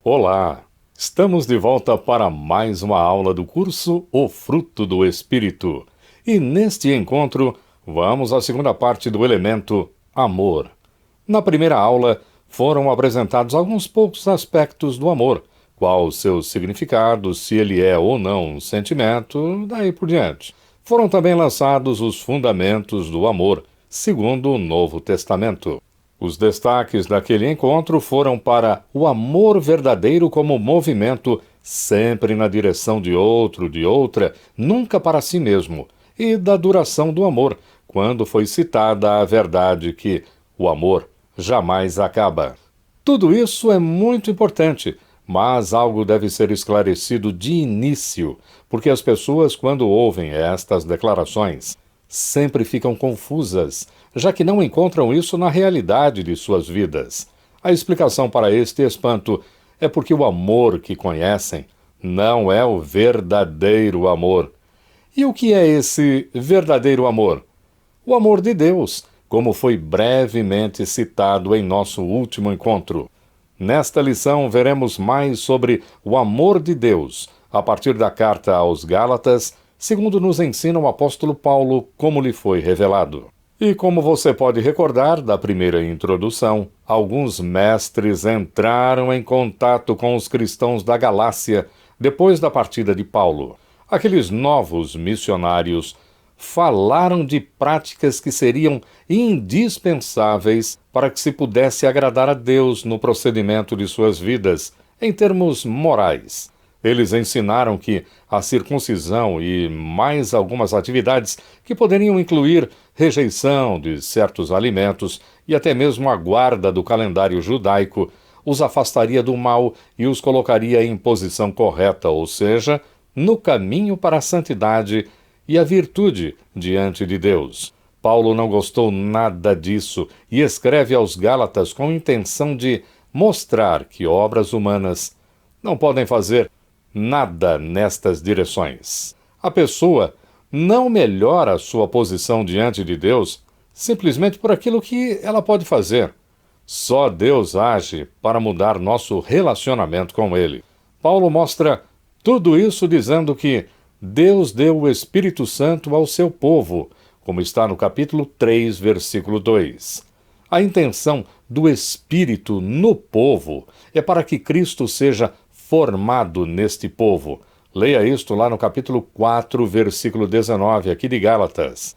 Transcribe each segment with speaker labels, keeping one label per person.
Speaker 1: Olá! Estamos de volta para mais uma aula do curso O Fruto do Espírito. E neste encontro, vamos à segunda parte do elemento amor. Na primeira aula, foram apresentados alguns poucos aspectos do amor, qual o seu significado, se ele é ou não um sentimento, daí por diante. Foram também lançados os fundamentos do amor, segundo o Novo Testamento. Os destaques daquele encontro foram para o amor verdadeiro como movimento, sempre na direção de outro, de outra, nunca para si mesmo, e da duração do amor, quando foi citada a verdade que o amor jamais acaba. Tudo isso é muito importante, mas algo deve ser esclarecido de início, porque as pessoas, quando ouvem estas declarações, sempre ficam confusas, já que não encontram isso na realidade de suas vidas. A explicação para este espanto é porque o amor que conhecem não é o verdadeiro amor. E o que é esse verdadeiro amor? O amor de Deus, como foi brevemente citado em nosso último encontro. Nesta lição, veremos mais sobre o amor de Deus, a partir da carta aos Gálatas, segundo nos ensina o apóstolo Paulo, como lhe foi revelado. E como você pode recordar da primeira introdução, alguns mestres entraram em contato com os cristãos da Galácia depois da partida de Paulo. Aqueles novos missionários falaram de práticas que seriam indispensáveis para que se pudesse agradar a Deus no procedimento de suas vidas, em termos morais. Eles ensinaram que a circuncisão e mais algumas atividades que poderiam incluir rejeição de certos alimentos e até mesmo a guarda do calendário judaico os afastaria do mal e os colocaria em posição correta, ou seja, no caminho para a santidade e a virtude diante de Deus. Paulo não gostou nada disso e escreve aos Gálatas com a intenção de mostrar que obras humanas não podem fazer nada nestas direções. A pessoa não melhora a sua posição diante de Deus simplesmente por aquilo que ela pode fazer. Só Deus age para mudar nosso relacionamento com Ele. Paulo mostra tudo isso dizendo que Deus deu o Espírito Santo ao seu povo, como está no capítulo 3, versículo 2. A intenção do Espírito no povo é para que Cristo seja formado neste povo. Leia isto lá no capítulo 4, versículo 19, aqui de Gálatas.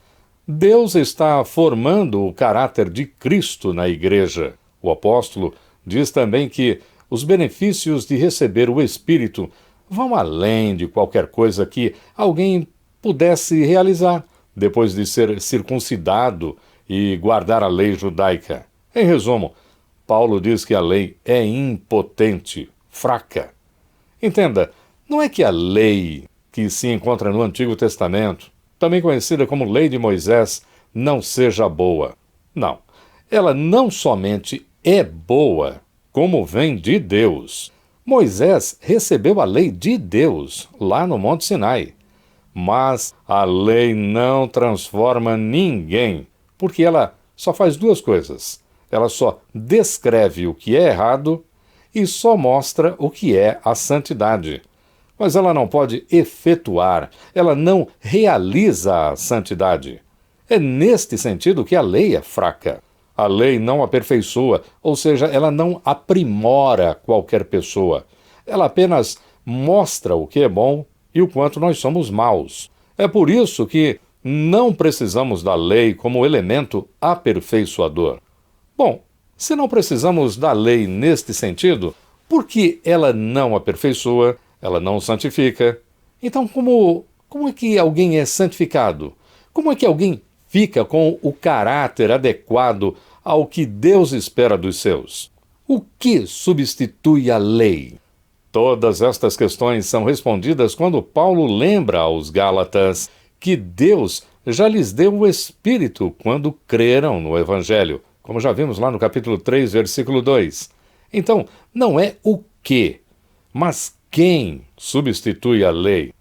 Speaker 1: Deus está formando o caráter de Cristo na igreja. O apóstolo diz também que os benefícios de receber o Espírito vão além de qualquer coisa que alguém pudesse realizar depois de ser circuncidado e guardar a lei judaica. Em resumo, Paulo diz que a lei é impotente, fraca. Entenda, não é que a lei que se encontra no Antigo Testamento, também conhecida como Lei de Moisés, não seja boa. Não, ela não somente é boa, como vem de Deus. Moisés recebeu a lei de Deus lá no Monte Sinai. Mas a lei não transforma ninguém, porque ela só faz duas coisas. Ela só descreve o que é errado e só mostra o que é a santidade. Mas ela não pode efetuar, ela não realiza a santidade. É neste sentido que a lei é fraca. A lei não aperfeiçoa, ou seja, ela não aprimora qualquer pessoa. Ela apenas mostra o que é bom e o quanto nós somos maus. É por isso que não precisamos da lei como elemento aperfeiçoador. Bom, se não precisamos da lei neste sentido, por que ela não aperfeiçoa, ela não santifica? Então, como é que alguém é santificado? Como é que alguém fica com o caráter adequado ao que Deus espera dos seus? O que substitui a lei? Todas estas questões são respondidas quando Paulo lembra aos Gálatas que Deus já lhes deu o Espírito quando creram no Evangelho, como já vimos lá no capítulo 3, versículo 2. Então, não é o que, mas quem substitui a lei?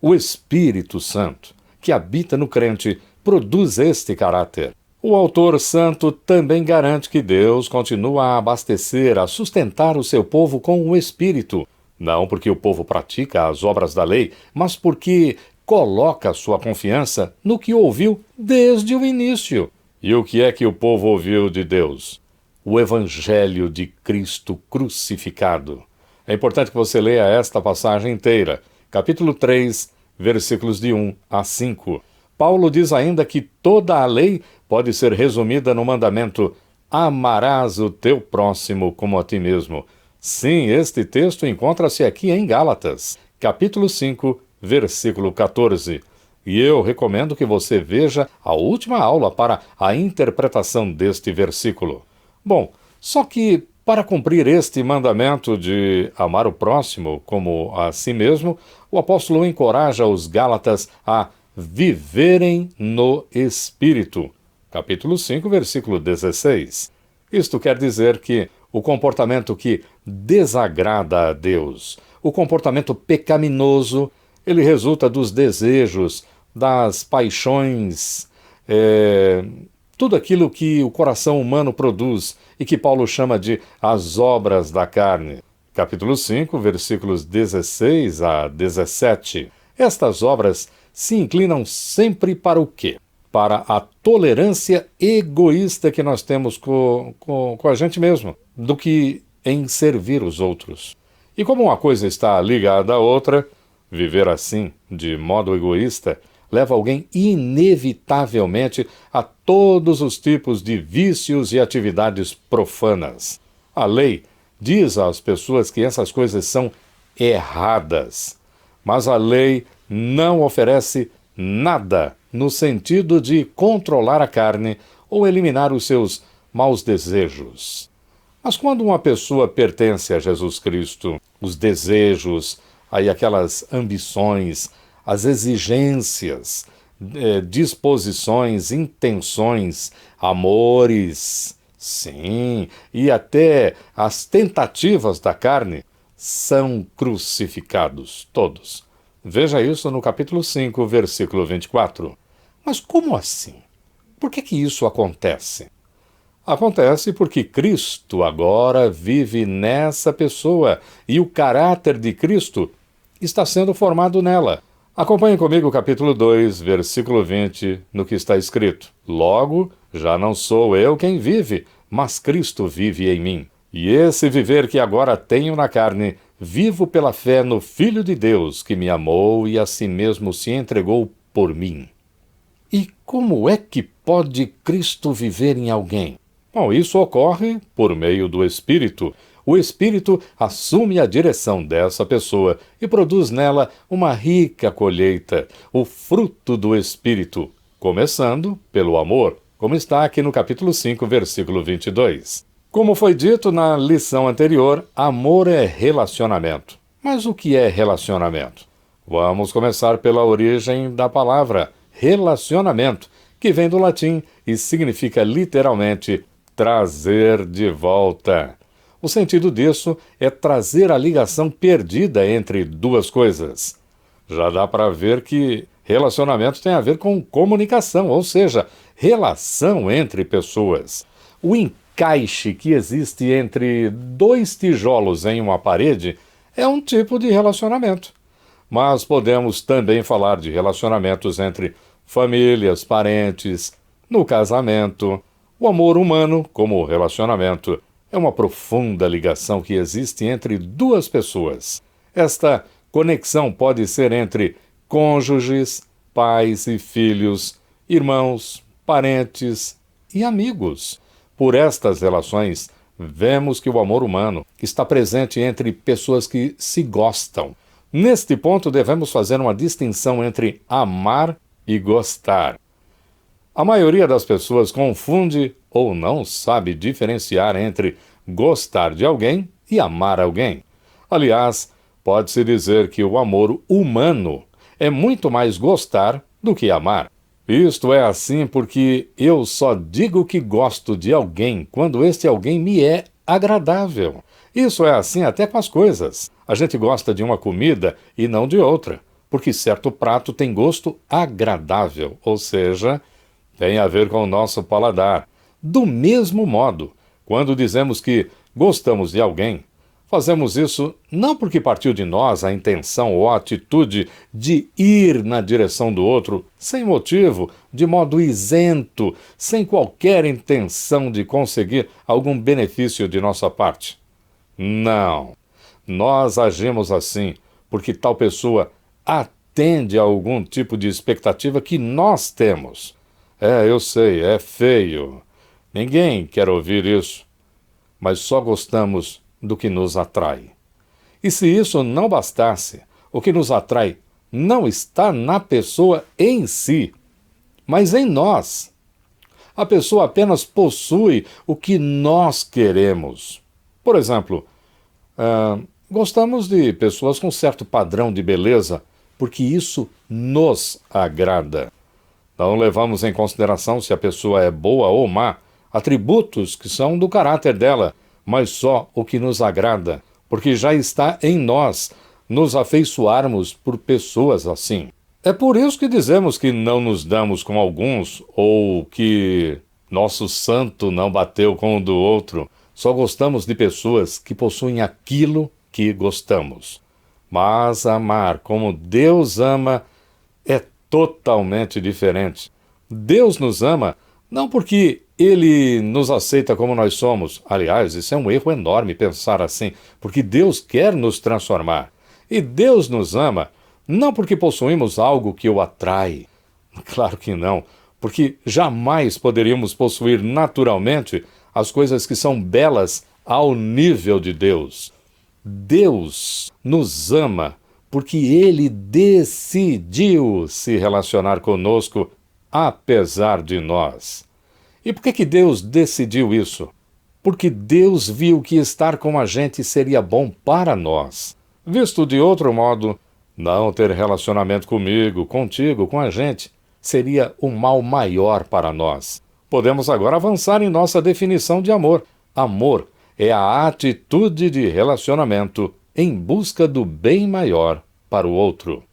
Speaker 1: O Espírito Santo, que habita no crente, produz este caráter. O autor santo também garante que Deus continua a abastecer, a sustentar o seu povo com o Espírito, não porque o povo pratica as obras da lei, mas porque coloca sua confiança no que ouviu desde o início. E o que é que o povo ouviu de Deus? O Evangelho de Cristo crucificado. É importante que você leia esta passagem inteira, capítulo 3, versículos de 1 a 5. Paulo diz ainda que toda a lei pode ser resumida no mandamento: amarás o teu próximo como a ti mesmo. Sim, este texto encontra-se aqui em Gálatas, capítulo 5, versículo 14. E eu recomendo que você veja a última aula para a interpretação deste versículo. Bom, só que para cumprir este mandamento de amar o próximo como a si mesmo, o apóstolo encoraja os Gálatas a viverem no Espírito. Capítulo 5, versículo 16. Isto quer dizer que o comportamento que desagrada a Deus, o comportamento pecaminoso, ele resulta dos desejos, das paixões, tudo aquilo que o coração humano produz e que Paulo chama de as obras da carne. Capítulo 5, versículos 16 a 17. Estas obras se inclinam sempre para o quê? Para a tolerância egoísta que nós temos com a gente mesmo, do que em servir os outros. E como uma coisa está ligada à outra, viver assim, de modo egoísta, leva alguém inevitavelmente a todos os tipos de vícios e atividades profanas. A lei diz às pessoas que essas coisas são erradas, mas a lei não oferece nada no sentido de controlar a carne ou eliminar os seus maus desejos. Mas quando uma pessoa pertence a Jesus Cristo, os desejos, aí aquelas ambições, as exigências, disposições, intenções, amores, sim, e até as tentativas da carne são crucificados, todos. Veja isso no capítulo 5, versículo 24. Mas como assim? Por que isso acontece? Acontece porque Cristo agora vive nessa pessoa e o caráter de Cristo está sendo formado nela. Acompanhe comigo o capítulo 2, versículo 20, no que está escrito: Logo, já não sou eu quem vive, mas Cristo vive em mim. E esse viver que agora tenho na carne, vivo pela fé no Filho de Deus, que me amou e a si mesmo se entregou por mim. E como é que pode Cristo viver em alguém? Bom, isso ocorre por meio do Espírito. O Espírito assume a direção dessa pessoa e produz nela uma rica colheita, o fruto do Espírito, começando pelo amor, como está aqui no capítulo 5, versículo 22. Como foi dito na lição anterior, amor é relacionamento. Mas o que é relacionamento? Vamos começar pela origem da palavra relacionamento, que vem do latim e significa literalmente trazer de volta. O sentido disso é trazer a ligação perdida entre duas coisas. Já dá para ver que relacionamento tem a ver com comunicação, ou seja, relação entre pessoas. O encaixe que existe entre dois tijolos em uma parede é um tipo de relacionamento. Mas podemos também falar de relacionamentos entre famílias, parentes, no casamento. O amor humano, como relacionamento, é uma profunda ligação que existe entre duas pessoas. Esta conexão pode ser entre cônjuges, pais e filhos, irmãos, parentes e amigos. Por estas relações, vemos que o amor humano está presente entre pessoas que se gostam. Neste ponto, devemos fazer uma distinção entre amar e gostar. A maioria das pessoas confunde ou não sabe diferenciar entre gostar de alguém e amar alguém. Aliás, pode-se dizer que o amor humano é muito mais gostar do que amar. Isto é assim porque eu só digo que gosto de alguém quando este alguém me é agradável. Isso é assim até com as coisas. A gente gosta de uma comida e não de outra, porque certo prato tem gosto agradável, ou seja, tem a ver com o nosso paladar. Do mesmo modo, quando dizemos que gostamos de alguém, fazemos isso não porque partiu de nós a intenção ou a atitude de ir na direção do outro, sem motivo, de modo isento, sem qualquer intenção de conseguir algum benefício de nossa parte. Não. Nós agimos assim porque tal pessoa atende a algum tipo de expectativa que nós temos. Eu sei, é feio. Ninguém quer ouvir isso. Mas só gostamos do que nos atrai. E se isso não bastasse, o que nos atrai não está na pessoa em si, mas em nós. A pessoa apenas possui o que nós queremos. Por exemplo, gostamos de pessoas com certo padrão de beleza, porque isso nos agrada. Não levamos em consideração se a pessoa é boa ou má, atributos que são do caráter dela, mas só o que nos agrada, porque já está em nós nos afeiçoarmos por pessoas assim. É por isso que dizemos que não nos damos com alguns, ou que nosso santo não bateu com o do outro. Só gostamos de pessoas que possuem aquilo que gostamos. Mas amar como Deus ama é totalmente diferente. Deus nos ama não porque Ele nos aceita como nós somos. Aliás, isso é um erro enorme pensar assim, porque Deus quer nos transformar. E Deus nos ama não porque possuímos algo que o atrai. Claro que não, porque jamais poderíamos possuir naturalmente as coisas que são belas ao nível de Deus. Deus nos ama porque Ele decidiu se relacionar conosco apesar de nós. E por que Deus decidiu isso? Porque Deus viu que estar com a gente seria bom para nós. Visto de outro modo, não ter relacionamento comigo, contigo, com a gente, seria um mal maior para nós. Podemos agora avançar em nossa definição de amor. Amor é a atitude de relacionamento em busca do bem maior para o outro.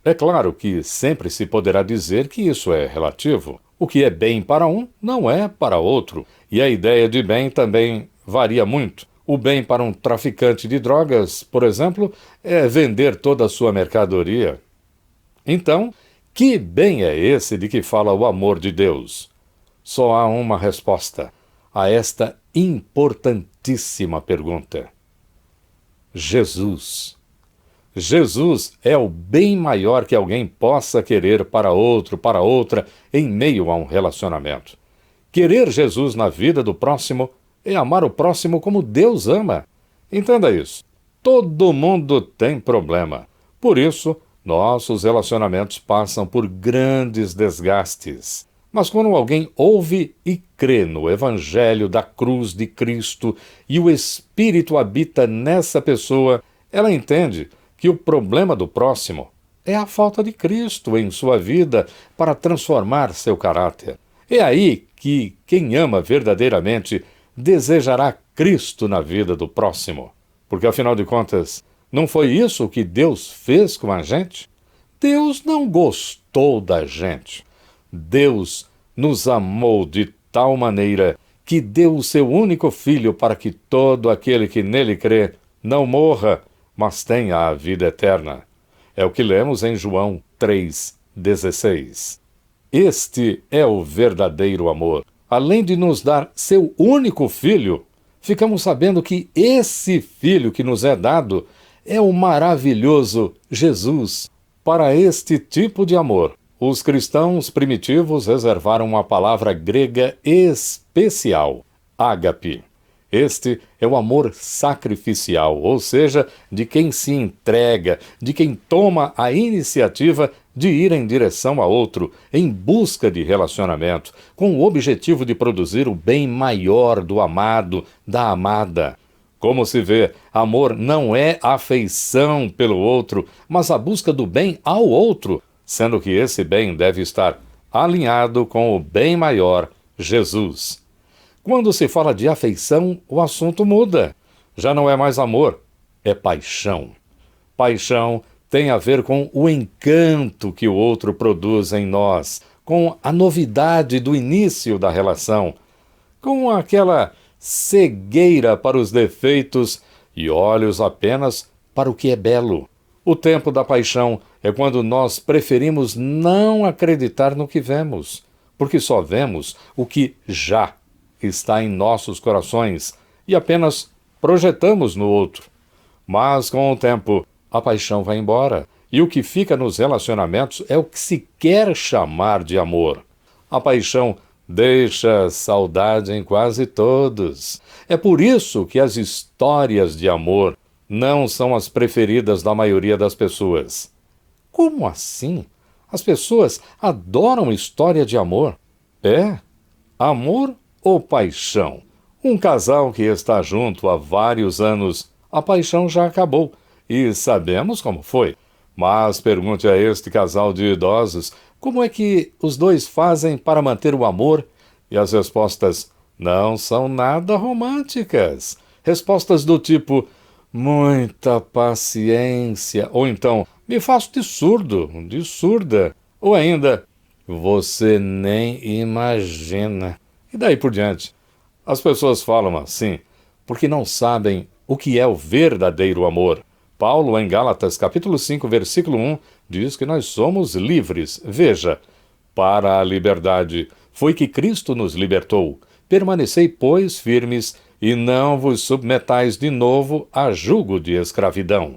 Speaker 1: É claro que sempre se poderá dizer que isso é relativo. O que é bem para um não é para outro. E a ideia de bem também varia muito. O bem para um traficante de drogas, por exemplo, é vender toda a sua mercadoria. Então, que bem é esse de que fala o amor de Deus? Só há uma resposta a esta importantíssima pergunta. Jesus. Jesus é o bem maior que alguém possa querer para outro, para outra, em meio a um relacionamento. Querer Jesus na vida do próximo é amar o próximo como Deus ama. Entenda isso. Todo mundo tem problema. Por isso, nossos relacionamentos passam por grandes desgastes. Mas quando alguém ouve e crê no Evangelho da cruz de Cristo e o Espírito habita nessa pessoa, ela entende que o problema do próximo é a falta de Cristo em sua vida para transformar seu caráter. É aí que quem ama verdadeiramente desejará Cristo na vida do próximo. Porque, afinal de contas, não foi isso que Deus fez com a gente? Deus não gostou da gente. Deus nos amou de tal maneira que deu o seu único filho para que todo aquele que nele crê não morra, mas tenha a vida eterna. É o que lemos em João 3,16. Este é o verdadeiro amor. Além de nos dar seu único filho, ficamos sabendo que esse filho que nos é dado é o maravilhoso Jesus. Para este tipo de amor, os cristãos primitivos reservaram uma palavra grega especial, ágape. Este é o amor sacrificial, ou seja, de quem se entrega, de quem toma a iniciativa de ir em direção a outro, em busca de relacionamento, com o objetivo de produzir o bem maior do amado, da amada. Como se vê, amor não é afeição pelo outro, mas a busca do bem ao outro, sendo que esse bem deve estar alinhado com o bem maior, Jesus. Quando se fala de afeição, o assunto muda. Já não é mais amor, é paixão. Paixão tem a ver com o encanto que o outro produz em nós, com a novidade do início da relação, com aquela cegueira para os defeitos e olhos apenas para o que é belo. O tempo da paixão é quando nós preferimos não acreditar no que vemos, porque só vemos o que já está em nossos corações e apenas projetamos no outro. Mas com o tempo, a paixão vai embora, e o que fica nos relacionamentos é o que se quer chamar de amor. A paixão deixa saudade em quase todos. É por isso que as histórias de amor não são as preferidas da maioria das pessoas. Como assim? As pessoas adoram história de amor. É? Amor ou paixão? Um casal que está junto há vários anos, a paixão já acabou, e sabemos como foi. Mas pergunte a este casal de idosos como é que os dois fazem para manter o amor, e as respostas não são nada românticas. Respostas do tipo, muita paciência, ou então, me faço de surdo, de surda, ou ainda, você nem imagina. E daí por diante. As pessoas falam assim porque não sabem o que é o verdadeiro amor. Paulo, em Gálatas, capítulo 5, versículo 1, diz que nós somos livres. Veja, para a liberdade foi que Cristo nos libertou. Permanecei, pois, firmes, e não vos submetais de novo a jugo de escravidão.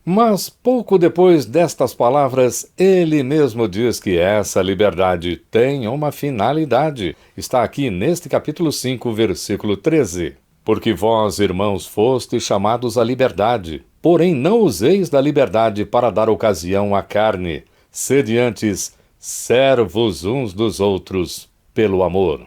Speaker 1: Mas, pouco depois destas palavras, ele mesmo diz que essa liberdade tem uma finalidade. Está aqui neste capítulo 5, versículo 13. Porque vós, irmãos, fostes chamados à liberdade, porém não useis da liberdade para dar ocasião à carne. Sede antes servos uns dos outros pelo amor.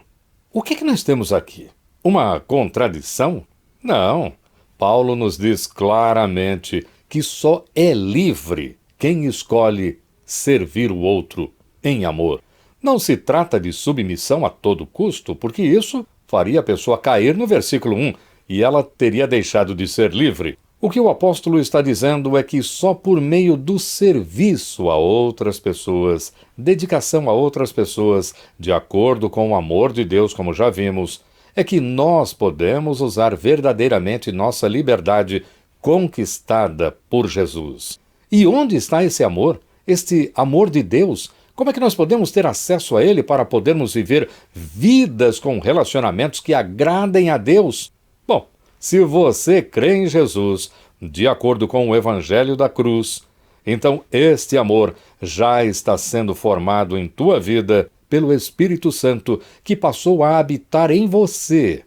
Speaker 1: O que nós temos aqui? Uma contradição? Não. Paulo nos diz claramente que só é livre quem escolhe servir o outro em amor. Não se trata de submissão a todo custo, porque isso faria a pessoa cair no versículo 1 e ela teria deixado de ser livre. O que o apóstolo está dizendo é que só por meio do serviço a outras pessoas, dedicação a outras pessoas, de acordo com o amor de Deus, como já vimos, é que nós podemos usar verdadeiramente nossa liberdade conquistada por Jesus. E onde está esse amor? Este amor de Deus? Como é que nós podemos ter acesso a ele para podermos viver vidas com relacionamentos que agradem a Deus? Bom, se você crê em Jesus, de acordo com o Evangelho da Cruz, então este amor já está sendo formado em tua vida pelo Espírito Santo que passou a habitar em você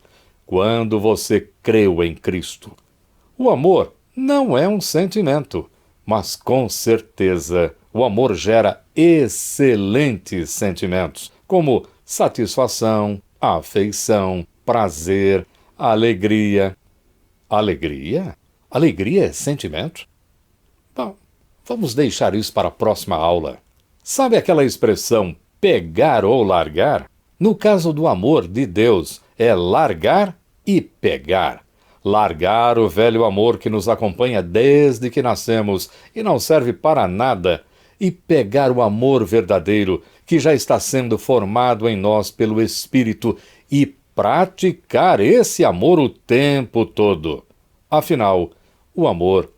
Speaker 1: quando você creu em Cristo. O amor não é um sentimento, mas com certeza o amor gera excelentes sentimentos, como satisfação, afeição, prazer, alegria. Alegria? Alegria é sentimento? Bom, vamos deixar isso para a próxima aula. Sabe aquela expressão pegar ou largar? No caso do amor de Deus, é largar e pegar. Largar o velho amor que nos acompanha desde que nascemos e não serve para nada, e pegar o amor verdadeiro que já está sendo formado em nós pelo Espírito e praticar esse amor o tempo todo. Afinal, o amor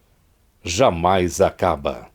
Speaker 1: jamais acaba.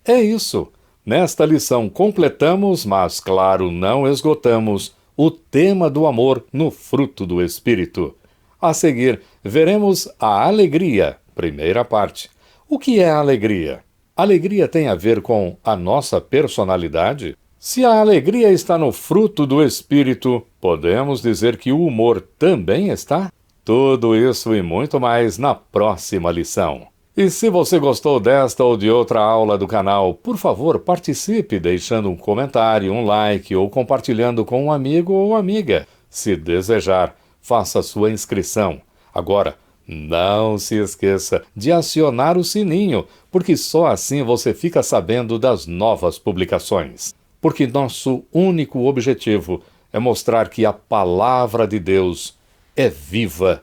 Speaker 1: É isso. Nesta lição completamos, mas claro, não esgotamos, o tema do amor no fruto do Espírito. A seguir, veremos a alegria, primeira parte. O que é a alegria? Alegria tem a ver com a nossa personalidade? Se a alegria está no fruto do Espírito, podemos dizer que o humor também está? Tudo isso e muito mais na próxima lição. E se você gostou desta ou de outra aula do canal, por favor, participe deixando um comentário, um like ou compartilhando com um amigo ou amiga. Se desejar, faça sua inscrição. Agora, não se esqueça de acionar o sininho, porque só assim você fica sabendo das novas publicações. Porque nosso único objetivo é mostrar que a palavra de Deus é viva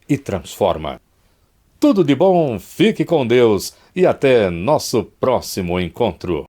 Speaker 1: e transforma. Tudo de bom, fique com Deus e até nosso próximo encontro.